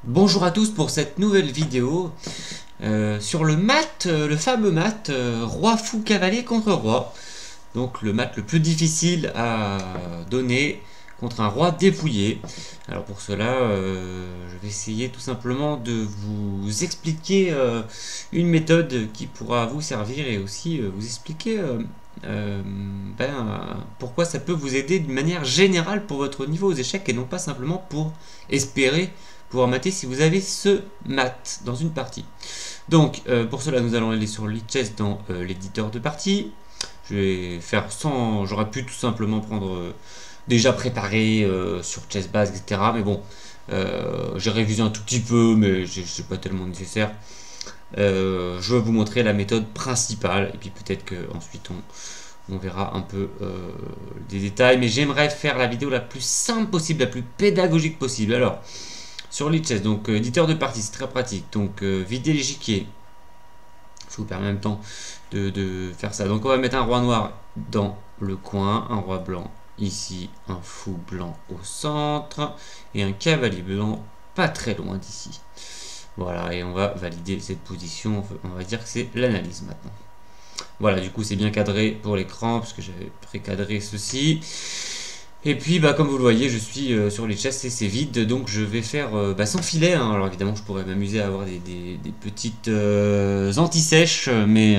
Bonjour à tous pour cette nouvelle vidéo sur le mat, le fameux mat roi fou cavalier contre roi. Donc le mat le plus difficile à donner contre un roi dépouillé. Alors pour cela, je vais essayer tout simplement de vous expliquer une méthode qui pourra vous servir et aussi vous expliquer pourquoi ça peut vous aider d'une manière générale pour votre niveau aux échecs et non pas simplement pour espérer pouvoir mater si vous avez ce mat dans une partie. Donc pour cela nous allons aller sur Lichess dans l'éditeur de partie. Je vais faire sans, j'aurais pu tout simplement prendre déjà préparé sur Chessbase, etc. Mais bon, j'ai révisé un tout petit peu, mais c'est pas tellement nécessaire. Je vais vous montrer la méthode principale et puis peut-être que ensuite on verra un peu des détails. Mais j'aimerais faire la vidéo la plus simple possible, la plus pédagogique possible. Alors, sur Lichess, donc éditeur de partie, c'est très pratique. Donc vider l'échiquier. Je vous permets en même temps de faire ça. Donc on va mettre un roi noir dans le coin, un roi blanc ici, un fou blanc au centre et un cavalier blanc pas très loin d'ici. Voilà, et on va valider cette position. On va dire que c'est l'analyse maintenant. Voilà, du coup c'est bien cadré pour l'écran parce que j'avais précadré ceci. Et puis comme vous le voyez, je suis sur Lichess et c'est vide, donc je vais faire sans filet, hein. Alors évidemment je pourrais m'amuser à avoir des petites anti-sèches, mais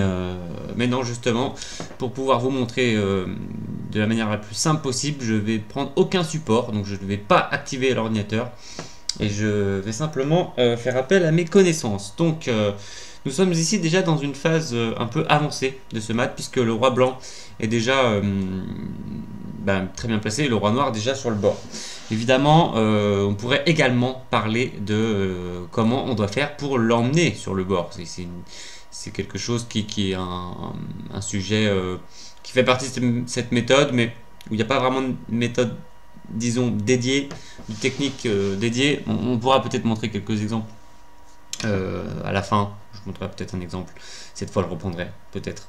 non, justement, pour pouvoir vous montrer de la manière la plus simple possible, je vais prendre aucun support, donc je ne vais pas activer l'ordinateur, et je vais simplement faire appel à mes connaissances. Donc nous sommes ici déjà dans une phase un peu avancée de ce mat, puisque le roi blanc est déjà très bien placé et le roi noir déjà sur le bord. Évidemment, on pourrait également parler de comment on doit faire pour l'emmener sur le bord. C'est quelque chose qui est un sujet qui fait partie de cette méthode, mais où il n'y a pas vraiment de méthode, disons, dédiée, de technique dédiée. On pourra peut-être montrer quelques exemples à la fin. Je vous montrerai peut-être un exemple. Cette fois, je reprendrai peut-être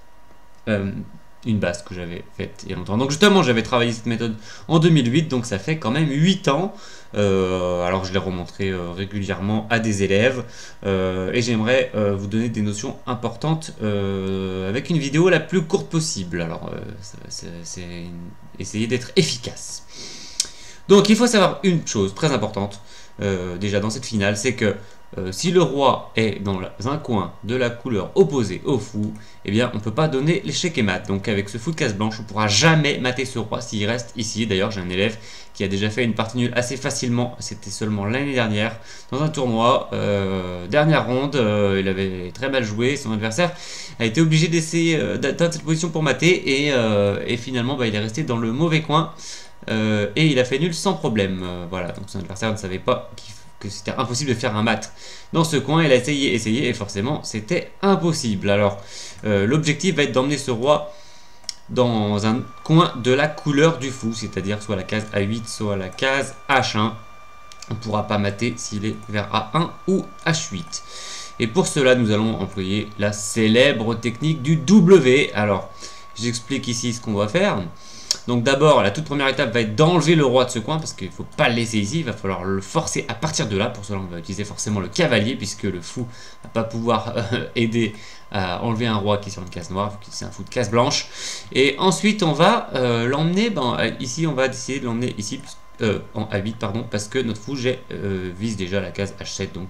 une base que j'avais faite il y a longtemps. Donc justement, j'avais travaillé cette méthode en 2008, donc ça fait quand même 8 ans. Alors je l'ai remontré régulièrement à des élèves et j'aimerais vous donner des notions importantes avec une vidéo la plus courte possible. Alors c'est essayer d'être efficace. Donc il faut savoir une chose très importante déjà dans cette finale, c'est que si le roi est dans un coin de la couleur opposée au fou, eh bien on ne peut pas donner l'échec et mat. Donc avec ce fou de case blanche, on ne pourra jamais mater ce roi s'il reste ici. D'ailleurs j'ai un élève qui a déjà fait une partie nulle assez facilement, c'était seulement l'année dernière, dans un tournoi, dernière ronde, il avait très mal joué, son adversaire a été obligé d'essayer d'atteindre cette position pour mater, et finalement il est resté dans le mauvais coin, et il a fait nul sans problème. Voilà, donc son adversaire ne savait pas que c'était impossible de faire un mat dans ce coin. Il a essayé et forcément c'était impossible. Alors l'objectif va être d'emmener ce roi dans un coin de la couleur du fou, c'est-à-dire soit la case A8 soit la case H1. On ne pourra pas mater s'il est vers A1 ou H8. Et pour cela nous allons employer la célèbre technique du W. Alors j'explique ici ce qu'on va faire. Donc d'abord, la toute première étape va être d'enlever le roi de ce coin, parce qu'il ne faut pas le laisser ici, il va falloir le forcer à partir de là. Pour cela, on va utiliser forcément le cavalier, puisque le fou ne va pas pouvoir aider à enlever un roi qui est sur une case noire, vu que c'est un fou de case blanche. Et ensuite, on va l'emmener, ici on va décider de l'emmener ici, en A8, pardon, parce que notre fou vise déjà la case H7, donc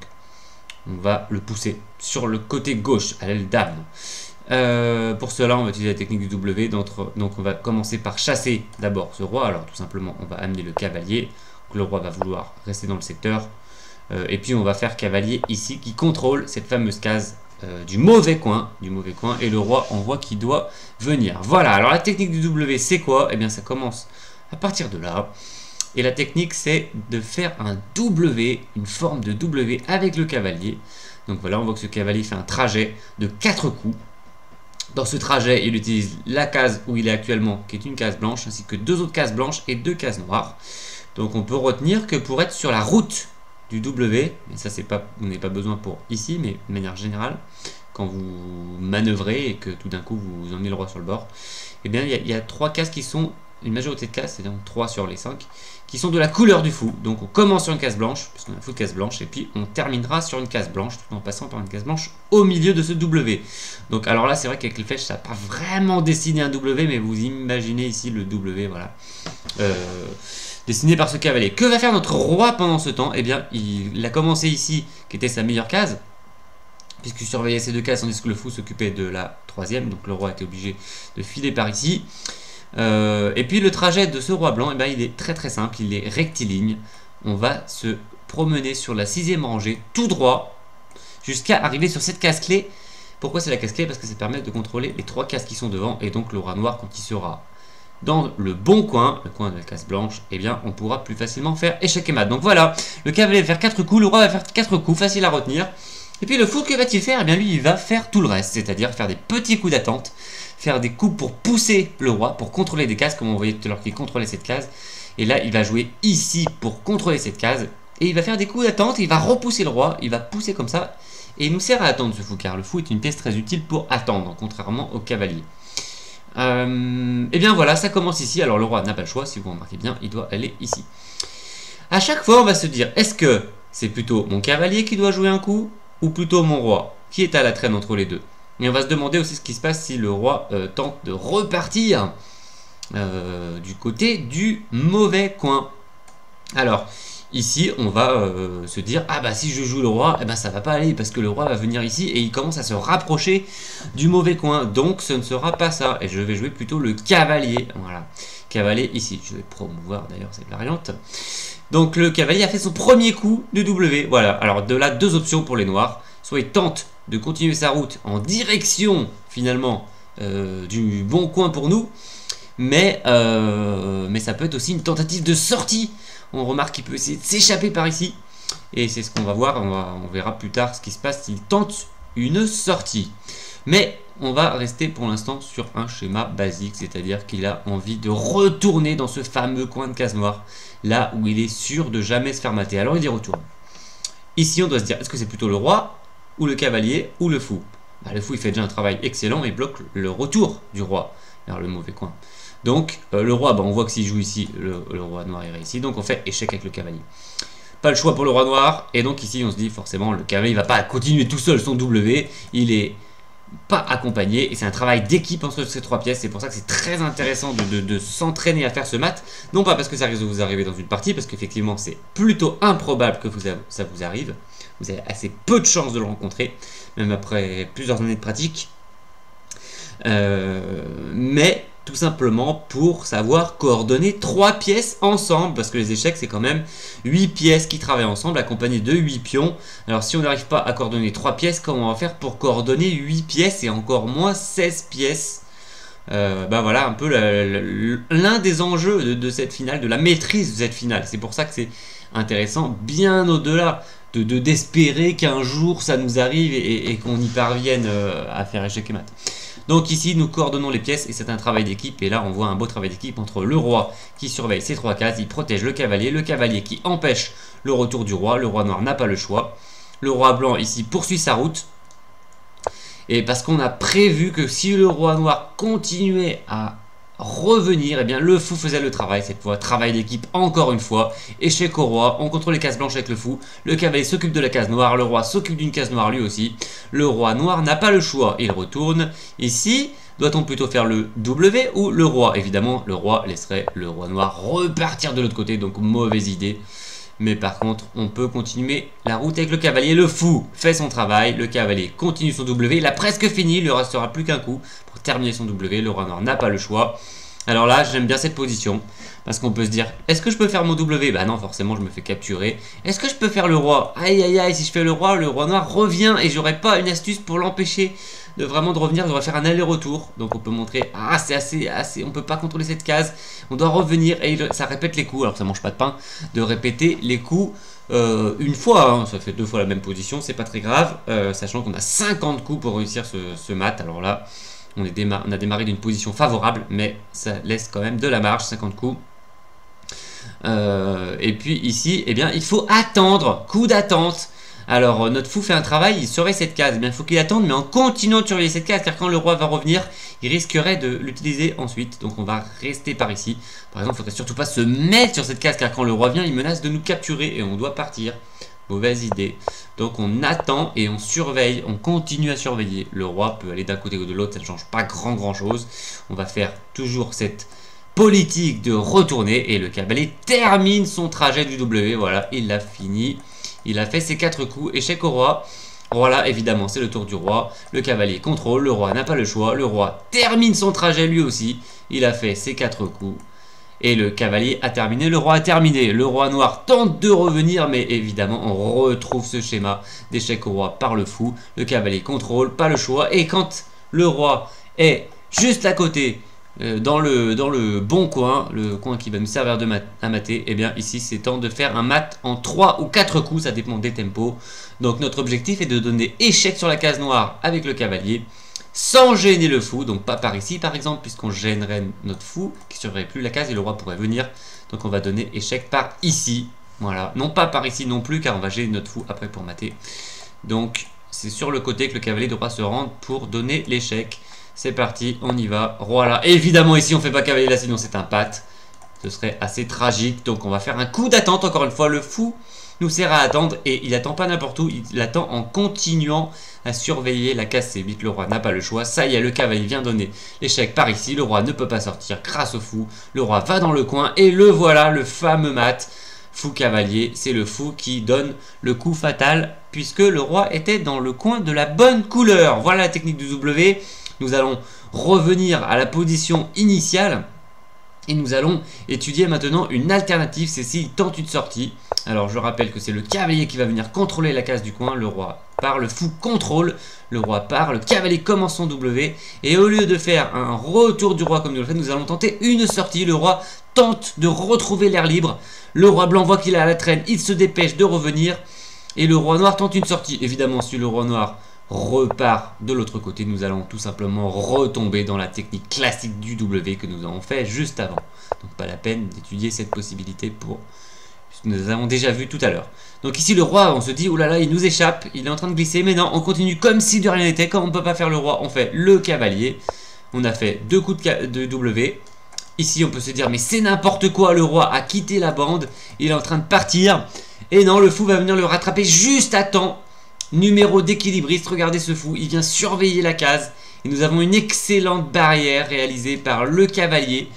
on va le pousser sur le côté gauche, à l'aile dame. Pour cela on va utiliser la technique du W, donc on va commencer par chasser d'abord ce roi. Alors tout simplement on va amener le cavalier, donc le roi va vouloir rester dans le secteur, et puis on va faire cavalier ici qui contrôle cette fameuse case du mauvais coin, et le roi on voit qu'il doit venir. Voilà, alors la technique du W c'est quoi? Eh bien ça commence à partir de là, et la technique c'est de faire un W, une forme de W avec le cavalier. Donc voilà, on voit que ce cavalier fait un trajet de 4 coups. Dans ce trajet, il utilise la case où il est actuellement, qui est une case blanche, ainsi que 2 autres cases blanches et 2 cases noires. Donc on peut retenir que pour être sur la route du W, mais ça vous n'avez pas besoin pour ici, mais de manière générale, quand vous manœuvrez et que tout d'un coup vous emmenez le roi sur le bord, eh bien il y a 3 cases qui sont, une majorité de cases, c'est-à-dire 3 sur les 5, qui sont de la couleur du fou. Donc on commence sur une case blanche, puisqu'on a un fou de case blanche, et puis on terminera sur une case blanche, tout en passant par une case blanche au milieu de ce W. Donc alors là, c'est vrai qu'avec les flèches, ça n'a pas vraiment dessiné un W, mais vous imaginez ici le W, voilà. Dessiné par ce cavalier. Que va faire notre roi pendant ce temps? Eh bien, il a commencé ici, qui était sa meilleure case, puisqu'il surveillait ces deux cases, tandis que le fou s'occupait de la troisième, donc le roi était obligé de filer par ici. Et puis le trajet de ce roi blanc, eh bien, il est très très simple, il est rectiligne. On va se promener sur la 6e rangée, tout droit, jusqu'à arriver sur cette case clé. Pourquoi c'est la case clé? Parce que ça permet de contrôler les 3 cases qui sont devant, et donc le roi noir, quand il sera dans le bon coin, le coin de la case blanche, eh bien on pourra plus facilement faire échec et mat. Donc voilà, le cavalier va faire 4 coups, le roi va faire 4 coups, facile à retenir. Et puis le fou, que va-t-il faire? Eh bien lui, il va faire tout le reste, c'est-à-dire faire des petits coups d'attente, faire des coups pour pousser le roi, pour contrôler des cases, comme on voyait tout à l'heure qu'il contrôlait cette case. Et là, il va jouer ici pour contrôler cette case, et il va faire des coups d'attente, il va repousser le roi, il va pousser comme ça, et il nous sert à attendre ce fou, car le fou est une pièce très utile pour attendre, contrairement au cavalier. Et bien voilà, ça commence ici. Alors le roi n'a pas le choix, si vous remarquez bien, il doit aller ici. À chaque fois, on va se dire, est-ce que c'est plutôt mon cavalier qui doit jouer un coup, ou plutôt mon roi, qui est à la traîne entre les deux? Et on va se demander aussi ce qui se passe si le roi tente de repartir du côté du mauvais coin. Alors, ici, on va se dire, ah bah si je joue le roi, eh ben ça va pas aller, parce que le roi va venir ici et il commence à se rapprocher du mauvais coin, donc ce ne sera pas ça, et je vais jouer plutôt le cavalier, voilà, cavalier ici, je vais promouvoir d'ailleurs cette variante. Donc le cavalier a fait son premier coup de W, voilà, alors de là, 2 options pour les noirs, soit il tente de continuer sa route en direction, finalement, du bon coin pour nous, mais ça peut être aussi une tentative de sortie. On remarque qu'il peut essayer de s'échapper par ici. Et c'est ce qu'on va voir. On verra plus tard ce qui se passe s'il tente une sortie. Mais on va rester pour l'instant sur un schéma basique. C'est-à-dire qu'il a envie de retourner dans ce fameux coin de case noire. Là où il est sûr de jamais se faire mater. Alors il y retourne. Ici on doit se dire, est-ce que c'est plutôt le roi, ou le cavalier, ou le fou? Bah, le fou il fait déjà un travail excellent et bloque le retour du roi vers le mauvais coin. Donc le roi, bah, on voit que s'il joue ici, le roi noir irait ici, donc on fait échec avec le cavalier. Pas le choix pour le roi noir, et donc ici on se dit forcément le cavalier ne va pas continuer tout seul son W, il est pas accompagné, et c'est un travail d'équipe entre ces 3 pièces, c'est pour ça que c'est très intéressant de s'entraîner à faire ce mat, non pas parce que ça risque de vous arriver dans une partie, parce qu'effectivement c'est plutôt improbable que ça vous arrive, vous avez assez peu de chances de le rencontrer, même après plusieurs années de pratique, mais tout simplement pour savoir coordonner 3 pièces ensemble, parce que les échecs c'est quand même 8 pièces qui travaillent ensemble accompagnées de 8 pions. Alors si on n'arrive pas à coordonner 3 pièces, comment on va faire pour coordonner 8 pièces et encore moins 16 pièces? Ben voilà un peu l'un des enjeux de cette finale, de la maîtrise de cette finale. C'est pour ça que c'est intéressant, bien au-delà d'espérer qu'un jour ça nous arrive et qu'on y parvienne à faire échec et mat. Donc ici nous coordonnons les pièces et c'est un travail d'équipe, et là on voit un beau travail d'équipe entre le roi qui surveille ces 3 cases, il protège le cavalier qui empêche le retour du roi, le roi noir n'a pas le choix, le roi blanc ici poursuit sa route, et parce qu'on a prévu que si le roi noir continuait à revenir, et bien le fou faisait le travail cette fois, travail d'équipe encore une fois, échec au roi, on contrôle les cases blanches avec le fou, le cavalier s'occupe de la case noire, le roi s'occupe d'une case noire lui aussi, le roi noir n'a pas le choix, il retourne, ici, doit-on plutôt faire le W ou le roi? Évidemment le roi laisserait le roi noir repartir de l'autre côté, donc mauvaise idée. Mais par contre, on peut continuer la route avec le cavalier. Le fou fait son travail, le cavalier continue son W. Il a presque fini, il ne restera plus qu'un coup pour terminer son W. Le roi noir n'a pas le choix. Alors là, j'aime bien cette position, parce qu'on peut se dire, est-ce que je peux faire mon W? Bah non, forcément, je me fais capturer. Est-ce que je peux faire le roi? Aïe, aïe, aïe, si je fais le roi noir revient, et j'aurais pas une astuce pour l'empêcher de revenir, je devrais faire un aller-retour. Donc on peut montrer, ah c'est assez, on peut pas contrôler cette case, on doit revenir, et ça répète les coups, alors ça mange pas de pain, de répéter les coups une fois, hein. Ça fait 2 fois la même position, c'est pas très grave, sachant qu'on a 50 coups pour réussir ce mat, alors là, on a démarré d'une position favorable, mais ça laisse quand même de la marge, 50 coups. Et puis ici, eh bien, il faut attendre, coup d'attente. Alors notre fou fait un travail, il surveille cette case, eh bien, il faut qu'il attende, mais en continuant de surveiller cette case, car quand le roi va revenir, il risquerait de l'utiliser ensuite. Donc on va rester par ici. Par exemple, il ne faudrait surtout pas se mettre sur cette case, car quand le roi vient, il menace de nous capturer et on doit partir. Mauvaise idée. Donc on attend et on surveille, on continue à surveiller. Le roi peut aller d'un côté ou de l'autre, ça ne change pas grand chose. On va faire toujours cette politique de retourner et le cavalier termine son trajet du W. Voilà, il l'a fini. Il a fait ses 4 coups. Échec au roi. Voilà, évidemment, c'est le tour du roi. Le cavalier contrôle. Le roi n'a pas le choix. Le roi termine son trajet lui aussi. Il a fait ses 4 coups. Et le cavalier a terminé. Le roi a terminé. Le roi noir tente de revenir. Mais évidemment, on retrouve ce schéma d'échec au roi par le fou. Le cavalier contrôle. Pas le choix. Et quand le roi est juste à côté, dans le bon coin, le coin qui va nous servir à mater, et bien ici c'est temps de faire un mat en 3 ou 4 coups, ça dépend des tempos. Donc notre objectif est de donner échec sur la case noire avec le cavalier, sans gêner le fou, donc pas par ici par exemple, puisqu'on gênerait notre fou, qui ne surveillerait plus la case et le roi pourrait venir. Donc on va donner échec par ici, voilà, non pas par ici non plus, car on va gêner notre fou après pour mater. Donc c'est sur le côté que le cavalier devra se rendre pour donner l'échec. C'est parti, on y va. Roi là. Évidemment, ici, on fait pas cavalier là, sinon c'est un pat. Ce serait assez tragique. Donc, on va faire un coup d'attente. Encore une fois, le fou nous sert à attendre. Et il attend pas n'importe où. Il attend en continuant à surveiller la case C8. Le roi n'a pas le choix. Ça y est, le cavalier vient donner l'échec par ici. Le roi ne peut pas sortir grâce au fou. Le roi va dans le coin. Et le voilà, le fameux mat. Fou cavalier, c'est le fou qui donne le coup fatal. Puisque le roi était dans le coin de la bonne couleur. Voilà la technique du W. Nous allons revenir à la position initiale et nous allons étudier maintenant une alternative, c'est s'il tente une sortie. Alors je rappelle que c'est le cavalier qui va venir contrôler la case du coin, le roi part, le fou contrôle, le roi part, le cavalier commence son W et au lieu de faire un retour du roi comme nous le fait, nous allons tenter une sortie. Le roi tente de retrouver l'air libre, le roi blanc voit qu'il est à la traîne, il se dépêche de revenir et le roi noir tente une sortie. Évidemment, si le roi noir repart de l'autre côté, nous allons tout simplement retomber dans la technique classique du W que nous avons fait juste avant. Donc pas la peine d'étudier cette possibilité pour... Nous avons déjà vu tout à l'heure. Donc ici le roi, on se dit, oh là là, il nous échappe, il est en train de glisser, mais non, on continue comme si de rien n'était. Comme on ne peut pas faire le roi, on fait le cavalier. On a fait 2 coups de W. Ici on peut se dire, mais c'est n'importe quoi, le roi a quitté la bande, il est en train de partir. Et non, le fou va venir le rattraper juste à temps. Numéro d'équilibriste, regardez ce fou, il vient surveiller la case. Et nous avons une excellente barrière réalisée par le cavalier,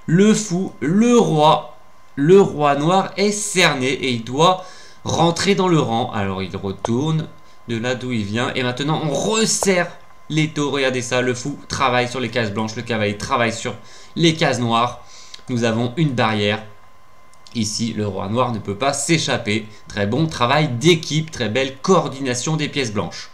le fou, le roi. Le roi noir est cerné et il doit rentrer dans le rang. Alors il retourne de là d'où il vient. Et maintenant on resserre l'étau. Regardez ça, le fou travaille sur les cases blanches, le cavalier travaille sur les cases noires. Nous avons une barrière. Ici, le roi noir ne peut pas s'échapper. Très bon travail d'équipe, très belle coordination des pièces blanches.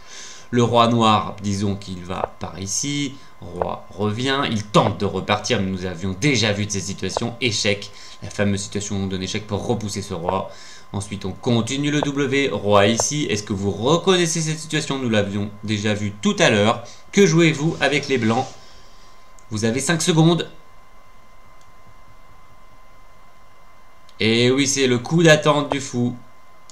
Le roi noir, disons qu'il va par ici. Roi revient, il tente de repartir, mais nous avions déjà vu de cette situation. Échec, la fameuse situation où on donne échec pour repousser ce roi. Ensuite, on continue le W, roi ici. Est-ce que vous reconnaissez cette situation? Nous l'avions déjà vu tout à l'heure. Que jouez-vous avec les blancs? Vous avez 5 secondes. Et oui, c'est le coup d'attente du fou.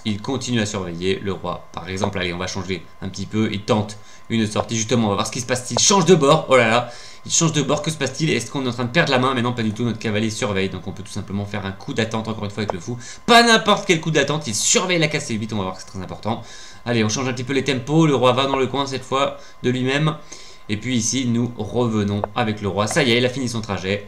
Il continue à surveiller le roi. Par exemple, allez, on va changer un petit peu. Il tente une sortie. Justement, on va voir ce qui se passe. Il change de bord. Oh là là, il change de bord. Que se passe-t-il? Est-ce qu'on est en train de perdre la main? Mais non, pas du tout. Notre cavalier surveille. Donc on peut tout simplement faire un coup d'attente encore une fois avec le fou. Pas n'importe quel coup d'attente. Il surveille la case C8. On va voir que c'est très important. Allez, on change un petit peu les tempos. Le roi va dans le coin cette fois de lui-même. Et puis ici, nous revenons avec le roi. Ça y est, il a fini son trajet.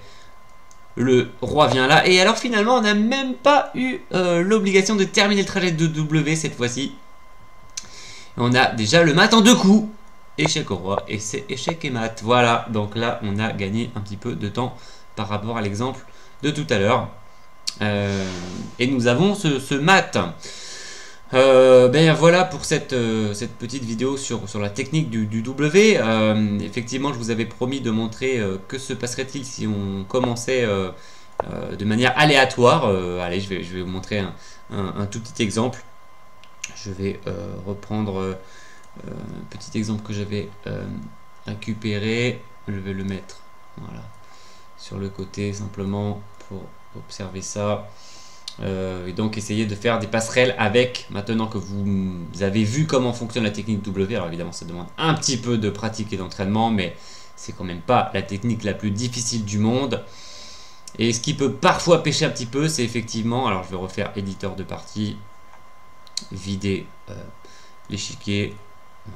Le roi vient là. Et alors finalement, on n'a même pas eu l'obligation de terminer le trajet de W cette fois-ci. On a déjà le mat en 2 coups. Échec au roi. Et c'est échec et mat. Voilà. Donc là, on a gagné un petit peu de temps par rapport à l'exemple de tout à l'heure. Et nous avons ce mat. Ben voilà pour cette petite vidéo sur la technique du W. Effectivement, je vous avais promis de montrer que se passerait-il si on commençait de manière aléatoire. Allez, je vais vous montrer un tout petit exemple. Je vais reprendre un petit exemple que j'avais récupéré. Je vais le mettre voilà, sur le côté simplement pour observer ça. Et donc essayer de faire des passerelles avec, maintenant que vous avez vu comment fonctionne la technique W. Alors évidemment ça demande un petit peu de pratique et d'entraînement, mais c'est quand même pas la technique la plus difficile du monde. Et ce qui peut parfois pêcher un petit peu, c'est effectivement, alors je vais refaire éditeur de partie, vider l'échiquier.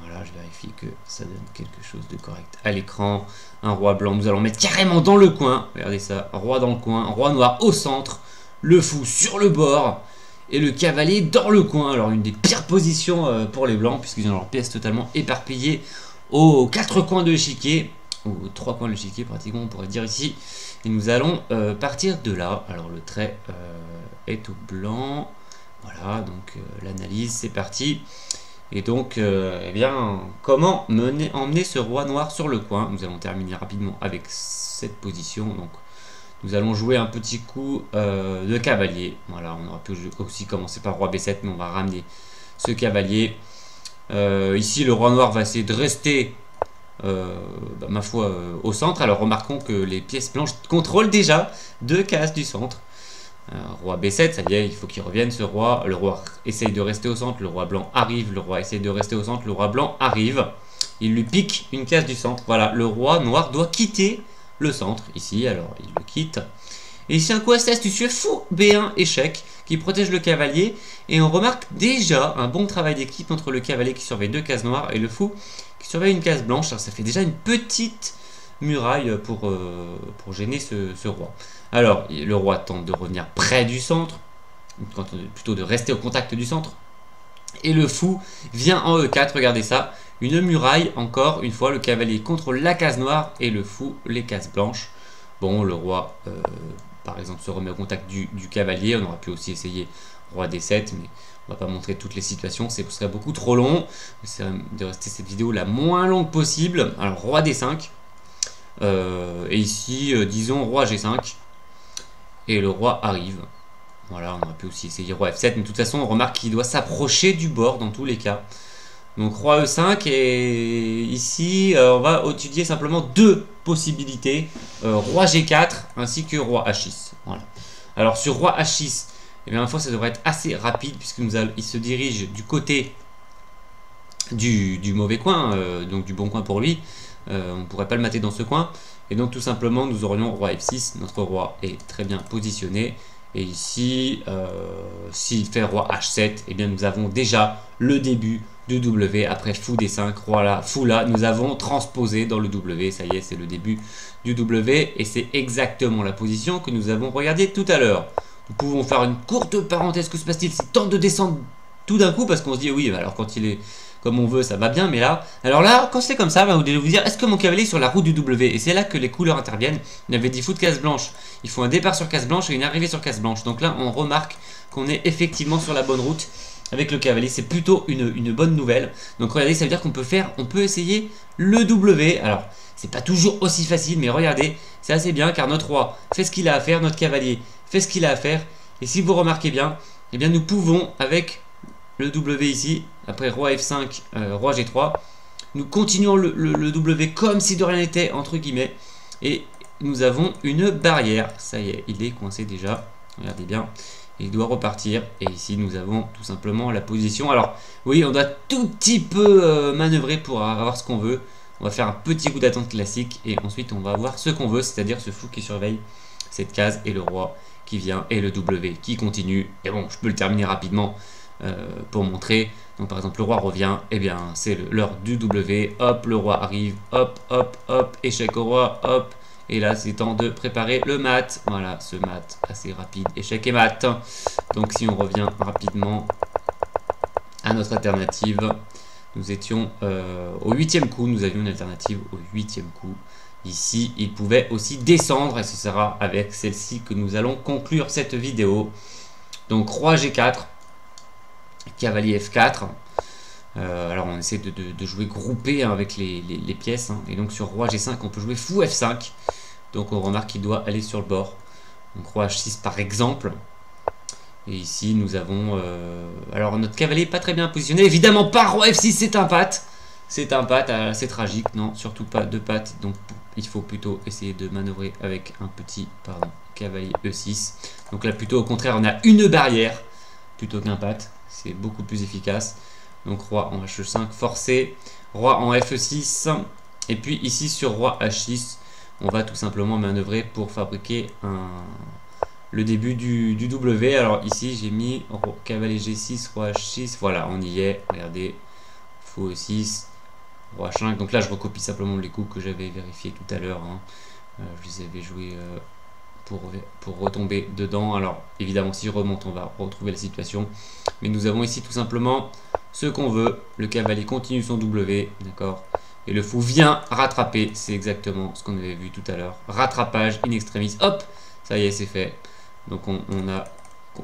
Voilà, je vérifie que ça donne quelque chose de correct à l'écran. Un roi blanc, nous allons mettre carrément dans le coin. Regardez ça, roi dans le coin, roi noir au centre, le fou sur le bord et le cavalier dans le coin. Alors une des pires positions pour les blancs, puisqu'ils ont leurs pièces totalement éparpillées aux 4 coins de l'échiquier, aux 3 coins de l'échiquier pratiquement on pourrait dire ici. Et nous allons partir de là. Alors le trait est au blanc. Voilà, donc l'analyse, c'est parti. Et donc, eh bien, comment emmener ce roi noir sur le coin? Nous allons terminer rapidement avec cette position. Donc, nous allons jouer un petit coup de cavalier. Voilà, on aurait pu aussi commencer par roi B7, mais on va ramener ce cavalier. Ici, le roi noir va essayer de rester, ma foi, au centre. Alors, remarquons que les pièces blanches contrôlent déjà 2 cases du centre. Roi B7, ça y est, il faut qu'il revienne ce roi. Le roi essaye de rester au centre, le roi blanc arrive, le roi essaye de rester au centre, le roi blanc arrive. Il lui pique une case du centre. Voilà, le roi noir doit quitter le centre ici, alors il le quitte. Et ici un coup assez astucieux, fou B1 échec qui protège le cavalier. Et on remarque déjà un bon travail d'équipe entre le cavalier qui surveille 2 cases noires et le fou qui surveille une case blanche. Alors, ça fait déjà une petite muraille pour gêner ce roi. Alors, le roi tente de revenir près du centre, plutôt de rester au contact du centre. Et le fou vient en E4, regardez ça, une muraille, encore une fois, le cavalier contrôle la case noire et le fou les cases blanches. Bon, le roi, par exemple, se remet au contact du cavalier, on aurait pu aussi essayer roi D7, mais on va pas montrer toutes les situations, ce serait beaucoup trop long. J'essaie de rester cette vidéo la moins longue possible. Alors, roi D5, et ici, disons roi G5. Et le roi arrive. Voilà, on aurait pu aussi essayer roi F7, mais de toute façon, on remarque qu'il doit s'approcher du bord dans tous les cas. Donc roi E5, et ici, on va étudier simplement 2 possibilités. Roi G4, ainsi que roi H6. Voilà. Alors sur roi H6, eh bien, une fois, ça devrait être assez rapide, puisqu'il se dirige du côté du mauvais coin, donc du bon coin pour lui. On ne pourrait pas le mater dans ce coin. Et donc tout simplement nous aurions roi F6, notre roi est très bien positionné. Et ici, s'il fait roi H7, eh bien nous avons déjà le début du W. Après fou D5, roi là, fou là, nous avons transposé dans le W. Ça y est, c'est le début du W. Et c'est exactement la position que nous avons regardée tout à l'heure. Nous pouvons faire une courte parenthèse. Que se passe-t-il s'il tente de descendre tout d'un coup? Parce qu'on se dit oui, alors quand il est comme on veut, ça va bien, mais là, alors là, quand c'est comme ça, vous devez vous dire, est-ce que mon cavalier est sur la route du W? Et c'est là que les couleurs interviennent. Il avait dit fou de case blanche, il faut un départ sur case blanche et une arrivée sur case blanche. Donc là, on remarque qu'on est effectivement sur la bonne route avec le cavalier. C'est plutôt une bonne nouvelle. Donc regardez, ça veut dire qu'on peut essayer le W. Alors, c'est pas toujours aussi facile, mais regardez, c'est assez bien car notre roi fait ce qu'il a à faire, notre cavalier fait ce qu'il a à faire. Et si vous remarquez bien, eh bien nous pouvons avec le W ici, après roi F5, roi G3, nous continuons le W comme si de rien n'était, entre guillemets, et nous avons une barrière. Ça y est, il est coincé déjà, regardez bien, il doit repartir, et ici nous avons tout simplement la position. Alors oui, on doit tout petit peu manœuvrer pour avoir ce qu'on veut. On va faire un petit coup d'attente classique, et ensuite on va avoir ce qu'on veut, c'est-à-dire ce fou qui surveille cette case, et le roi qui vient, et le W qui continue. Et bon, je peux le terminer rapidement, pour montrer. Donc par exemple le roi revient, et bien c'est l'heure du W, hop le roi arrive, hop hop hop, échec au roi, hop, et là c'est temps de préparer le mat. Voilà, ce mat assez rapide, échec et mat. Donc si on revient rapidement à notre alternative, nous étions au 8e coup, nous avions une alternative au 8e coup. Ici il pouvait aussi descendre, et ce sera avec celle-ci que nous allons conclure cette vidéo. Donc roi G4, cavalier F4. Alors on essaie de jouer groupé avec les pièces, hein. Et donc sur roi G5 on peut jouer fou F5. Donc on remarque qu'il doit aller sur le bord. Donc roi H6 par exemple. Et ici nous avons alors notre cavalier n'est pas très bien positionné. Évidemment pas roi F6, c'est un patte. C'est un patte assez tragique. Non, surtout pas de patte. Donc il faut plutôt essayer de manœuvrer avec un petit cavalier E6. Donc là plutôt au contraire on a une barrière plutôt qu'un patte. C'est beaucoup plus efficace. Donc roi en H5 forcé, roi en Fe6, Et puis ici sur roi H6, on va tout simplement manœuvrer pour fabriquer le début du W. Alors ici j'ai mis cavalier G6, roi H6, voilà on y est, regardez, fou E6, roi H5, donc là je recopie simplement les coups que j'avais vérifiés tout à l'heure, hein. Je les avais joués pour retomber dedans. Alors évidemment si je remonte on va retrouver la situation, mais nous avons ici tout simplement ce qu'on veut, le cavalier continue son W, d'accord, et le fou vient rattraper, c'est exactement ce qu'on avait vu tout à l'heure, rattrapage in extremis, hop, ça y est c'est fait. Donc on a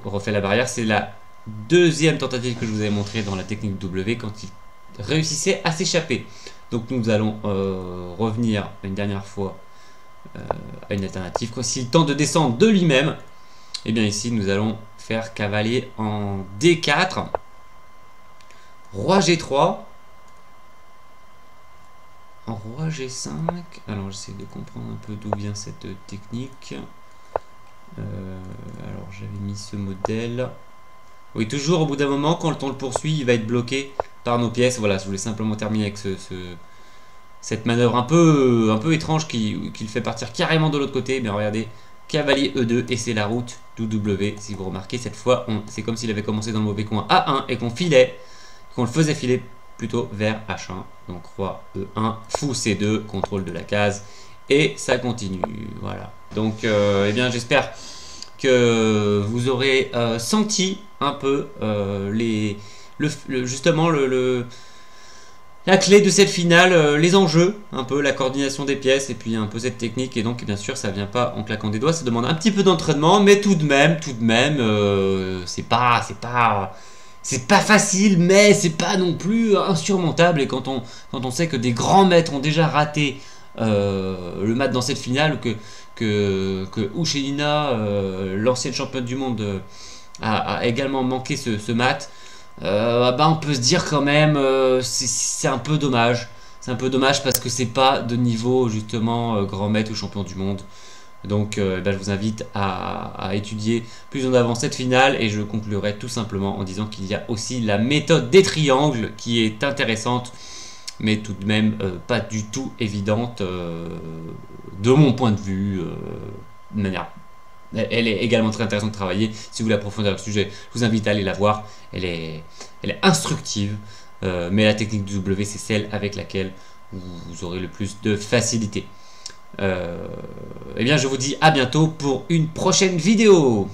refait la barrière, c'est la deuxième tentative que je vous avais montré dans la technique W quand il réussissait à s'échapper. Donc nous allons revenir une dernière fois à une alternative. S'il tente de descendre de lui-même, et bien ici nous allons faire cavalier en D4, roi G3, en roi G5. Alors j'essaie de comprendre un peu d'où vient cette technique. Alors j'avais mis ce modèle. Oui, toujours au bout d'un moment, quand on le poursuit, il va être bloqué par nos pièces. Voilà, je voulais simplement terminer avec cette manœuvre un peu étrange qui le fait partir carrément de l'autre côté. Mais regardez, cavalier E2 et c'est la route du W. Si vous remarquez, cette fois, c'est comme s'il avait commencé dans le mauvais coin A1 et qu'on le faisait filer plutôt vers H1. Donc roi E1, fou C2, contrôle de la case et ça continue. Voilà. Donc, eh bien, j'espère que vous aurez senti un peu justement la clé de cette finale, les enjeux, un peu la coordination des pièces et puis un peu cette technique. Et donc, bien sûr, ça vient pas en claquant des doigts, ça demande un petit peu d'entraînement, mais tout de même, c'est pas facile, mais c'est pas non plus insurmontable. Et quand on sait que des grands maîtres ont déjà raté le match dans cette finale, que Uchelina, l'ancienne championne du monde, a également manqué ce match, on peut se dire quand même c'est un peu dommage. C'est un peu dommage parce que c'est pas de niveau justement grand maître ou champion du monde. Donc je vous invite à étudier plus en avant cette finale et je conclurai tout simplement en disant qu'il y a aussi la méthode des triangles qui est intéressante mais tout de même pas du tout évidente de mon point de vue. De manière, elle est également très intéressante de travailler. Si vous voulez approfondir le sujet, je vous invite à aller la voir. Elle est instructive, mais la technique du W, c'est celle avec laquelle vous aurez le plus de facilité. Eh bien, je vous dis à bientôt pour une prochaine vidéo.